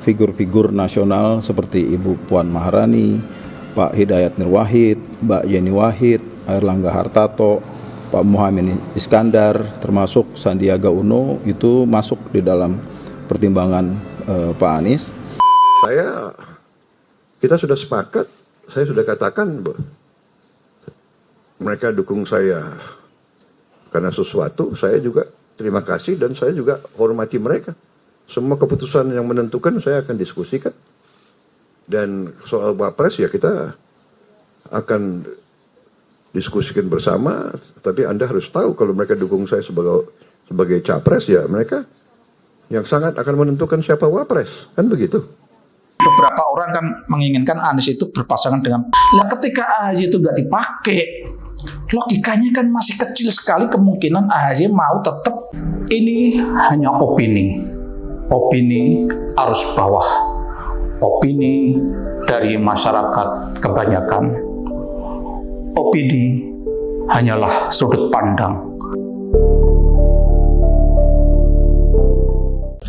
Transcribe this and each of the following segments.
figur-figur nasional seperti Ibu Puan Maharani, Pak Hidayat Nur Wahid, Mbak Yeni Wahid, Airlangga Hartarto, Pak Muhaimin Iskandar, termasuk Sandiaga Uno itu masuk di dalam pertimbangan Pak Anies. Kita sudah sepakat, saya sudah katakan mereka dukung saya karena sesuatu, saya juga terima kasih dan saya juga hormati mereka. Semua keputusan yang menentukan saya akan diskusikan. Dan soal Wapres ya kita akan diskusikan bersama, tapi Anda harus tahu kalau mereka dukung saya sebagai capres ya mereka yang sangat akan menentukan siapa Wapres, kan begitu. Beberapa orang kan menginginkan Anies itu berpasangan dengan, nah ketika AHY itu nggak dipakai, logikanya kan masih kecil sekali kemungkinan AHY mau tetap. Ini hanya opini arus bawah, opini dari masyarakat kebanyakan. Opini hanyalah sudut pandang.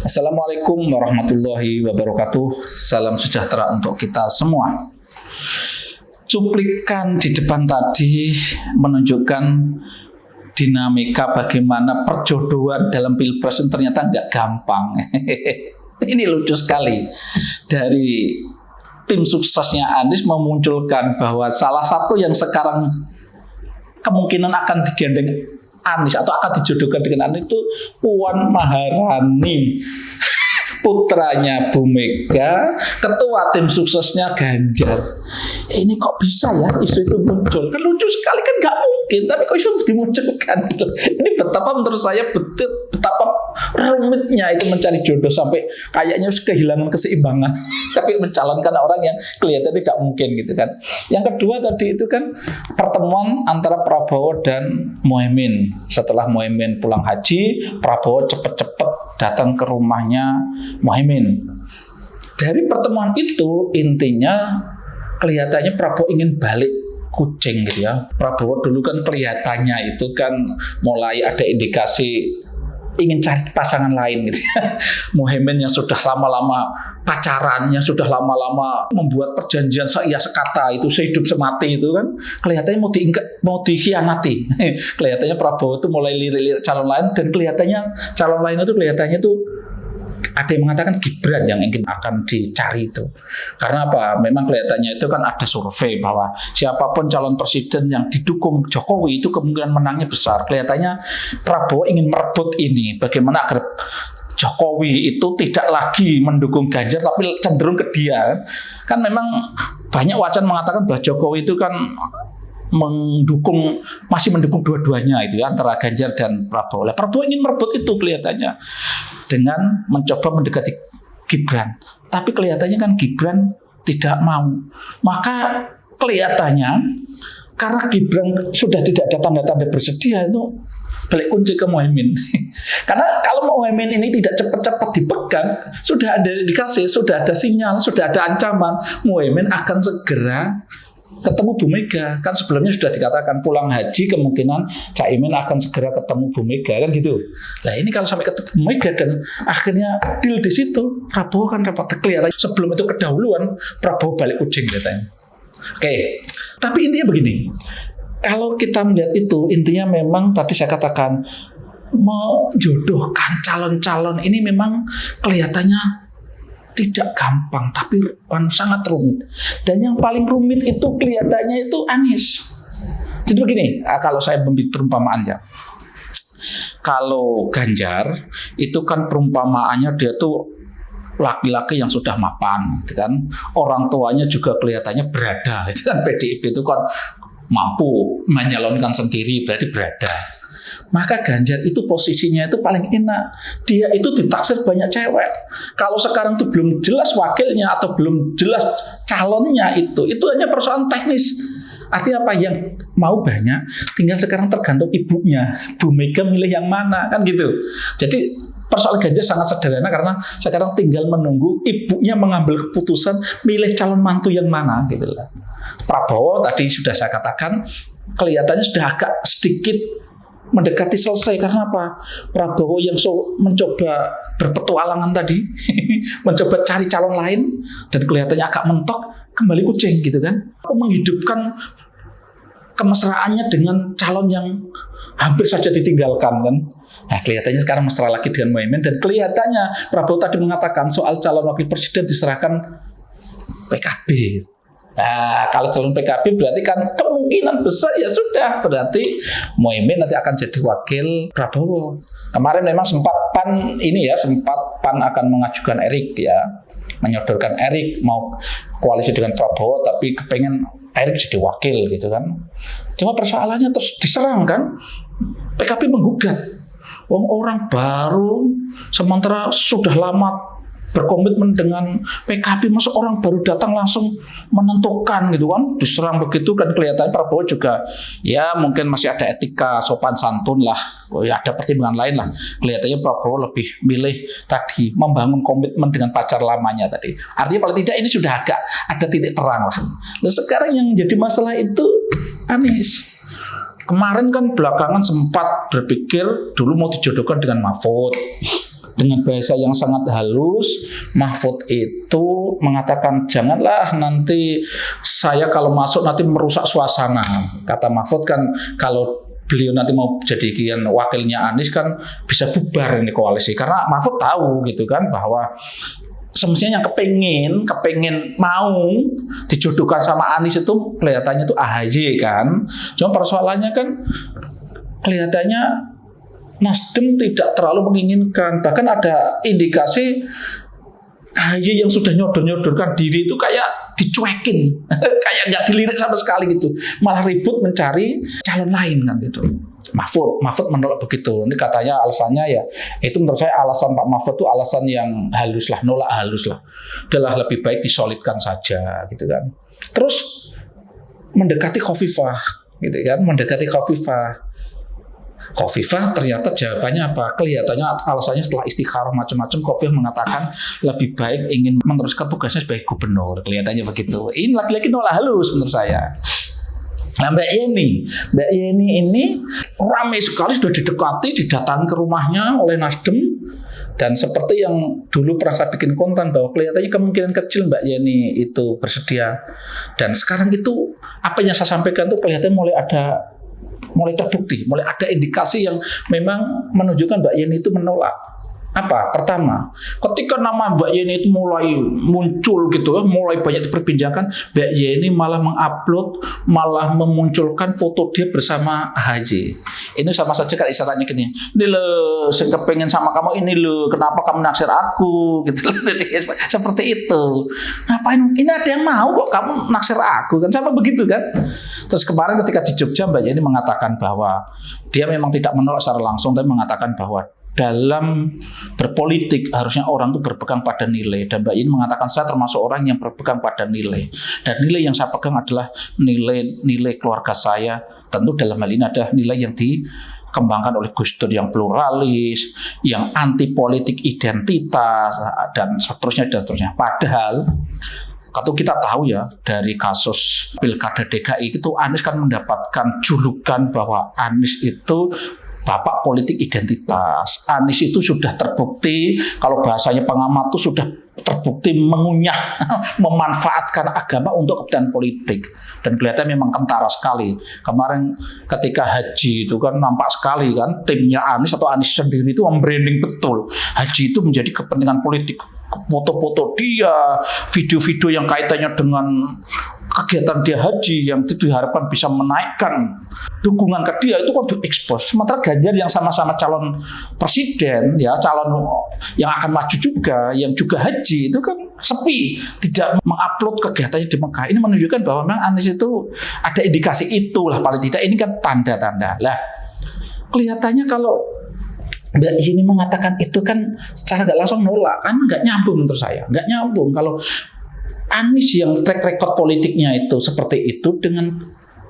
Assalamualaikum warahmatullahi wabarakatuh. Salam sejahtera untuk kita semua. Cuplikan di depan tadi menunjukkan dinamika bagaimana perjodohan dalam pilpres ternyata nggak gampang. Ini lucu sekali. Dari tim suksesnya Anies memunculkan bahwa salah satu yang sekarang kemungkinan akan digandeng Anies atau akan dijodohkan dengan Anies itu Puan Maharani, putranya Bu Mega, ketua tim suksesnya Ganjar. Ini kok bisa ya isu itu muncul? Kan lucu sekali, kan nggak mungkin, tapi kok isu dimunculkan? Ini betapa menurut saya betapa rumitnya itu mencari jodoh sampai kayaknya kehilangan keseimbangan, tapi mencalonkan orang yang kelihatan tidak mungkin gitu kan. Yang kedua tadi itu kan pertemuan antara Prabowo dan Muhaimin. Setelah Muhaimin pulang haji, Prabowo cepet-cepet datang ke rumahnya Muhaimin. Dari pertemuan itu intinya kelihatannya Prabowo ingin balik kucing gitu ya. Prabowo dulu kan kelihatannya itu kan mulai ada indikasi ingin cari pasangan lain gitu ya. Muhaimin yang sudah lama-lama pacarannya, sudah lama-lama membuat perjanjian seia sekata itu sehidup semati itu kan kelihatannya mau dikhianati. Kelihatannya Prabowo itu mulai lirik-lirik calon lain dan kelihatannya calon lain itu kelihatannya itu ada yang mengatakan Gibran yang ingin akan dicari itu. Karena apa? Memang kelihatannya itu kan ada survei bahwa siapapun calon presiden yang didukung Jokowi itu kemungkinan menangnya besar. Kelihatannya Prabowo ingin merebut ini. Bagaimana agar Jokowi itu tidak lagi mendukung Ganjar tapi cenderung ke dia. Kan memang banyak wacana mengatakan bahwa Jokowi itu kan masih mendukung dua-duanya itu ya, antara Ganjar dan Prabowo. Prabowo ingin merebut itu kelihatannya dengan mencoba mendekati Gibran. Tapi kelihatannya kan Gibran tidak mau. Maka kelihatannya karena Gibran sudah tidak ada tanda-tanda bersedia itu balik kunci ke Muhaimin. Karena kalau Muhaimin ini tidak cepat-cepat dipegang, sudah ada indikasi, sudah ada sinyal, sudah ada ancaman Muhaimin akan segera ketemu Bu Mega. Kan sebelumnya sudah dikatakan pulang haji kemungkinan Caimin akan segera ketemu Bu Mega kan gitu. Nah ini kalau sampai ketemu Bu Mega dan akhirnya deal di situ, Prabowo kan dapat kelihatan sebelum itu kedahuluan Prabowo balik kucing katanya. Oke. Tapi intinya begini. Kalau kita melihat itu intinya memang tadi saya katakan menjodohkan calon-calon ini memang kelihatannya tidak gampang, tapi sangat rumit. Dan yang paling rumit itu kelihatannya itu Anies. Jadi begini, kalau saya membuat perumpamaan ya. Kalau Ganjar itu kan perumpamaannya dia tuh laki-laki yang sudah mapan, gitu kan. Orang tuanya juga kelihatannya berada. Itu kan PDIP itu kan mampu menyalonkan sendiri, berarti berada. Maka Ganjar itu posisinya itu paling enak. Dia itu ditaksir banyak cewek. Kalau sekarang itu belum jelas wakilnya atau belum jelas calonnya itu hanya persoalan teknis. Artinya apa? Yang mau banyak, tinggal sekarang tergantung ibunya. Bu Mega milih yang mana kan gitu. Jadi persoalan Ganjar sangat sederhana karena sekarang tinggal menunggu ibunya mengambil keputusan milih calon mantu yang mana gitu lah. Prabowo tadi sudah saya katakan kelihatannya sudah agak sedikit mendekati selesai. Karena apa? Prabowo yang mencoba berpetualangan tadi mencoba cari calon lain dan kelihatannya agak mentok, kembali kucing gitu kan. Menghidupkan kemesraannya dengan calon yang hampir saja ditinggalkan kan. Nah, kelihatannya sekarang mesra lagi dengan Muhaimin, dan kelihatannya Prabowo tadi mengatakan soal calon wakil presiden diserahkan PKB. Nah, kalau calon PKB berarti kan kemungkinan besar ya sudah, berarti Muhaimin nanti akan jadi wakil Prabowo. Kemarin memang sempat PAN akan mengajukan Erik ya, menyodorkan Erik mau koalisi dengan Prabowo, tapi kepengen Erik jadi wakil gitu kan. Cuma persoalannya terus diserang kan, PKB menggugat. Orang baru sementara sudah lama berkomitmen dengan PKB, masa orang baru datang langsung menentukan gitu kan, diserang begitu. Dan kelihatannya Prabowo juga ya mungkin masih ada etika sopan santun lah, ya ada pertimbangan lain lah. Kelihatannya Prabowo lebih milih tadi membangun komitmen dengan pacar lamanya tadi. Artinya paling tidak ini sudah agak ada titik terang lah. Nah, sekarang yang jadi masalah itu Anies. Kemarin kan belakangan sempat berpikir dulu mau dijodohkan dengan Mahfud. Dengan bahasa yang sangat halus, Mahfud itu mengatakan janganlah nanti saya kalau masuk nanti merusak suasana. Kata Mahfud kan kalau beliau nanti mau jadikan wakilnya Anies kan bisa bubar ini koalisi. Karena Mahfud tahu gitu kan bahwa semestinya yang kepengin mau dijodohkan sama Anies itu kelihatannya itu AHY kan. Cuma persoalannya kan kelihatannya Nasdem tidak terlalu menginginkan. Bahkan ada indikasi AHY yang sudah nyodor-nyodorkan diri itu kayak dicuekin, kayak nggak dilirik sama sekali gitu. Malah ribut mencari calon lain kan gitu. Mahfud menolak begitu. Ini katanya alasannya ya, itu menurut saya alasan Pak Mahfud itu alasan yang halus lah, nolak halus lah. Adalah lebih baik disolidkan saja gitu kan. Terus mendekati Khofifah gitu kan, Khofifah ternyata jawabannya apa? Kelihatannya alasannya setelah istikharah macam-macam, Khofifah mengatakan lebih baik ingin meneruskan tugasnya sebagai gubernur. Kelihatannya begitu. Ini lagi-lagi nolak halus menurut saya. Nah, Mbak Yeni ini ramai sekali sudah didekati, didatangi ke rumahnya oleh Nasdem. Dan seperti yang dulu pernah saya bikin konten bahwa kelihatannya kemungkinan kecil Mbak Yeni itu bersedia. Dan sekarang itu apa yang saya sampaikan itu kelihatannya mulai terbukti, mulai ada indikasi yang memang menunjukkan Mbak Yeni itu menolak. Apa? Pertama, ketika nama Mbak Yeni itu mulai muncul gitu ya, mulai banyak diperbincangkan, Mbak Yeni malah mengupload, malah memunculkan foto dia bersama AHY. Ini sama saja kan istilahnya gini, ini loh, saya kepengen sama kamu, ini loh, kenapa kamu naksir aku, gitu. Seperti itu. Ngapain? Ini ada yang mau kok kamu naksir aku, kan sama begitu kan? Terus kemarin ketika di Jogja Mbak Yeni mengatakan bahwa dia memang tidak menolak secara langsung, tapi mengatakan bahwa dalam berpolitik harusnya orang itu berpegang pada nilai, dan Mbak Yeni mengatakan saya termasuk orang yang berpegang pada nilai, dan nilai yang saya pegang adalah nilai keluarga saya. Tentu dalam hal ini ada nilai yang dikembangkan oleh Gus Dur yang pluralis, yang anti politik identitas dan seterusnya. Padahal kalau kita tahu ya dari kasus Pilkada DKI itu Anies kan mendapatkan julukan bahwa Anies itu bapak politik identitas. Anies itu sudah terbukti, kalau bahasanya pengamat itu sudah terbukti mengunyah, memanfaatkan agama untuk kepentingan politik. Dan kelihatannya memang kentara sekali. Kemarin ketika haji itu kan nampak sekali kan, timnya Anies atau Anies sendiri itu membranding betul. Haji itu menjadi kepentingan politik. Foto-foto dia, video-video yang kaitannya dengan kegiatan dia haji yang itu diharapkan bisa menaikkan dukungan ke dia itu kan diekspos. Sementara Ganjar yang sama-sama calon presiden ya, calon yang akan maju juga, yang juga haji itu kan sepi, tidak mengupload kegiatannya di Mekah. Ini menunjukkan bahwa memang Anies itu ada indikasi itulah, paling tidak ini kan tanda-tanda. Lah kelihatannya kalau Mbak Yeni mengatakan itu kan secara nggak langsung nolak, kan nggak nyambung menurut saya, nggak nyambung kalau Anies yang track record politiknya itu seperti itu dengan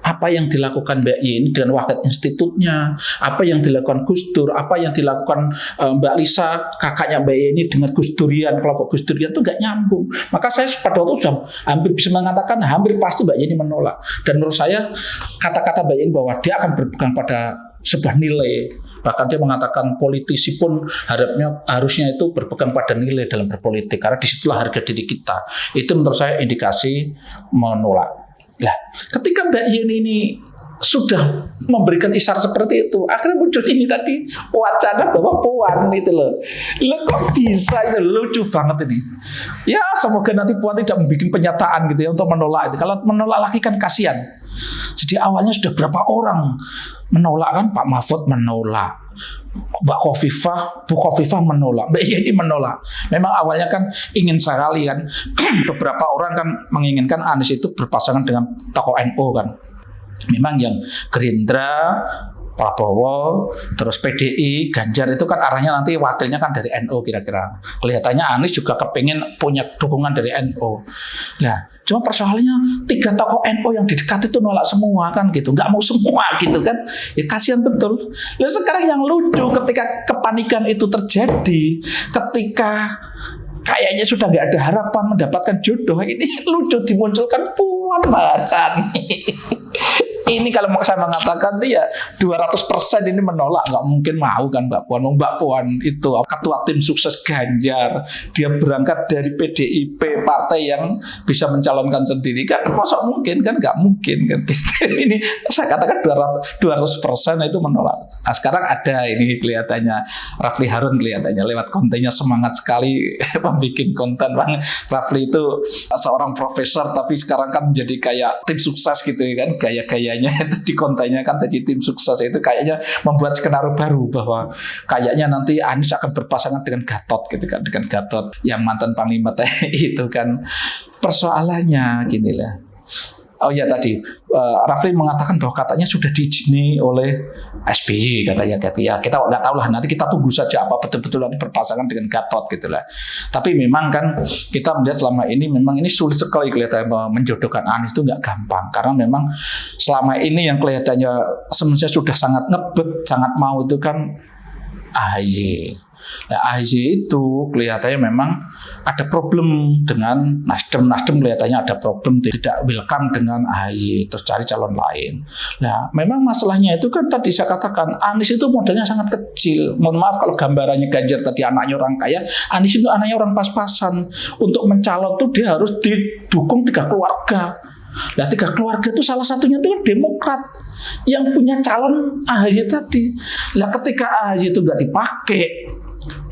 apa yang dilakukan Mbak Yeni dengan Waket Institutnya, apa yang dilakukan Gus Dur, apa yang dilakukan Mbak Lisa kakaknya Mbak Yeni dengan Gus Durian, kelompok Gus Durian itu nggak nyambung. Maka saya pada waktu itu hampir bisa mengatakan hampir pasti Mbak Yeni menolak. Dan menurut saya kata-kata Mbak Yeni bahwa dia akan berpegang pada sebuah nilai. Bahkan dia mengatakan politisi pun harusnya itu berpegang pada nilai dalam berpolitik, karena disitulah harga diri kita. Itu menurut saya indikasi menolak. Nah, ketika Mbak Yeni ini sudah memberikan isyarat seperti itu, akhirnya muncul ini tadi wacana bahwa Puan itu loh kok bisa, itu lucu banget ini. Ya semoga nanti Puan tidak membuat pernyataan gitu ya untuk menolak itu. Kalau menolak lagi kan kasihan. Jadi awalnya sudah berapa orang menolak kan, Pak Mahfud menolak, Bu Khofifah menolak, Mbak Yeni menolak. Memang awalnya kan ingin sekali kan beberapa orang kan menginginkan Anies itu berpasangan dengan tokoh NU kan. Memang yang Gerindra, Prabowo, terus PDI, Ganjar itu kan arahnya nanti wakilnya kan dari NU kira-kira. Kelihatannya Anies juga kepingin punya dukungan dari NU. Nah, cuma persoalannya 3 tokoh NU yang di dekat itu nolak semua kan gitu, nggak mau semua gitu kan. Ya kasihan betul. Nah sekarang yang lucu ketika kepanikan itu terjadi, ketika kayaknya sudah nggak ada harapan mendapatkan jodoh, ini lucu dimunculkan Puan Maharani. Ini kalau mau saya mengatakan dia 200% ini menolak, nggak mungkin mau kan Mbak Puan. Mbak Puan itu ketua tim sukses Ganjar, dia berangkat dari PDIP, partai yang bisa mencalonkan sendiri kan, masa mungkin kan, nggak mungkin kan. Ini saya katakan 200% itu menolak. Nah sekarang ada ini kelihatannya Rafli Harun kelihatannya lewat kontennya semangat sekali membuat konten. Bang Rafli itu seorang profesor tapi sekarang kan menjadi kayak tim sukses gitu kan, gaya-gayanya itu di kontennya kan tadi tim sukses itu kayaknya membuat skenario baru bahwa kayaknya nanti Anies akan berpasangan dengan Gatot gitu kan, dengan Gatot yang mantan Panglima TNI itu kan. Persoalannya gini lah. Oh ya tadi Rafli mengatakan bahwa katanya sudah diizini oleh SBY katanya gitu ya. Kita nggak tahu lah, nanti kita tunggu saja apa betul-betul nanti berpasangan dengan Gatot gitu lah. Tapi memang kan kita melihat selama ini memang ini sulit sekali kelihatannya menjodohkan Anies itu nggak gampang, karena memang selama ini yang kelihatannya sebenarnya sudah sangat ngebet, sangat mau itu kan AHY. Nah, AHY itu kelihatannya memang ada problem dengan Nasdem kelihatannya ada problem, tidak welcome dengan AHY, terus cari calon lain. Nah, memang masalahnya itu kan tadi saya katakan Anies itu modalnya sangat kecil. Mohon maaf kalau gambarannya Ganjar tadi anaknya orang kaya, Anies itu anaknya orang pas-pasan. Untuk mencalon tuh dia harus didukung 3 keluarga. Nah 3 keluarga itu salah satunya itu Demokrat yang punya calon AHY tadi. Nah ketika AHY itu nggak dipakai,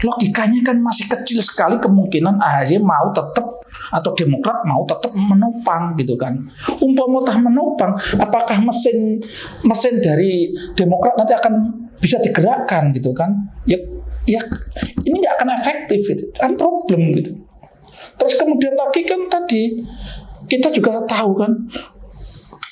logikanya kan masih kecil sekali kemungkinan AHY mau tetap atau Demokrat mau tetap menopang gitu kan. Umpama menopang, apakah mesin dari Demokrat nanti akan bisa digerakkan gitu kan? Ya ini nggak akan efektif itu kan problem gitu. Terus kemudian lagi kan tadi kita juga tahu kan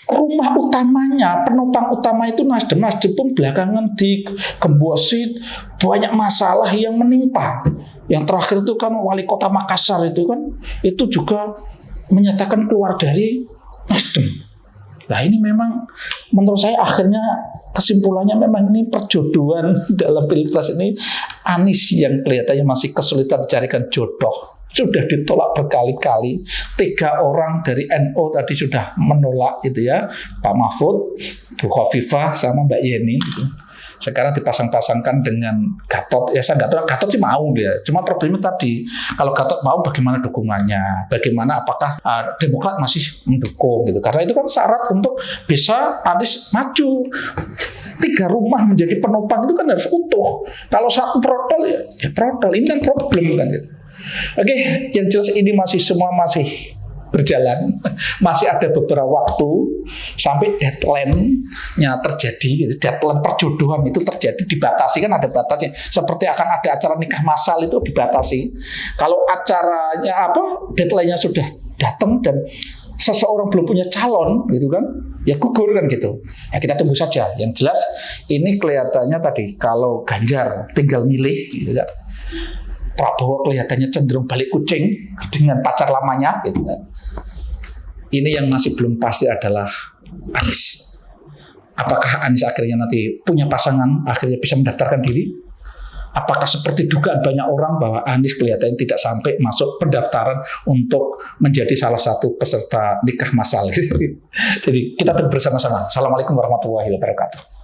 rumah utamanya, penopang utama itu Nasdem pun belakangan digembosi banyak masalah yang menimpa. Yang terakhir itu kan wali kota Makassar itu kan, itu juga menyatakan keluar dari Nasdem. Nah ini memang menurut saya akhirnya kesimpulannya memang ini perjodohan dalam Pilpres ini. Anies yang kelihatannya masih kesulitan carikan jodoh, sudah ditolak berkali-kali. 3 orang dari NU tadi sudah menolak itu ya, Pak Mahfud, Bu Khofifah sama Mbak Yeni gitu. Sekarang dipasang-pasangkan dengan Gatot. Ya saya nggak tahu, Gatot sih mau ya. Cuma problemnya tadi, kalau Gatot mau bagaimana dukungannya? Bagaimana apakah Demokrat masih mendukung gitu? Karena itu kan syarat untuk bisa Anies maju. 3 rumah menjadi penopang itu kan harus utuh. Kalau 1 protol ya protol. Ini kan problem kan gitu. Oke, yang jelas ini semua masih berjalan, masih ada beberapa waktu sampai deadline-nya terjadi. Deadline perjodohan itu terjadi, dibatasi kan, ada batasnya. Seperti akan ada acara nikah massal itu dibatasi. Kalau acaranya deadline-nya sudah datang dan seseorang belum punya calon gitu kan, ya gugur kan gitu. Ya kita tunggu saja. Yang jelas ini kelihatannya tadi kalau Ganjar tinggal milih gitu kan. Prabowo kelihatannya cenderung balik kucing dengan pacar lamanya gitu kan. Ini yang masih belum pasti adalah Anies. Apakah Anies akhirnya nanti punya pasangan, akhirnya bisa mendaftarkan diri? Apakah seperti dugaan banyak orang bahwa Anies kelihatannya tidak sampai masuk pendaftaran untuk menjadi salah satu peserta nikah massal? Jadi kita tunggu bersama-sama. Assalamualaikum warahmatullahi wabarakatuh.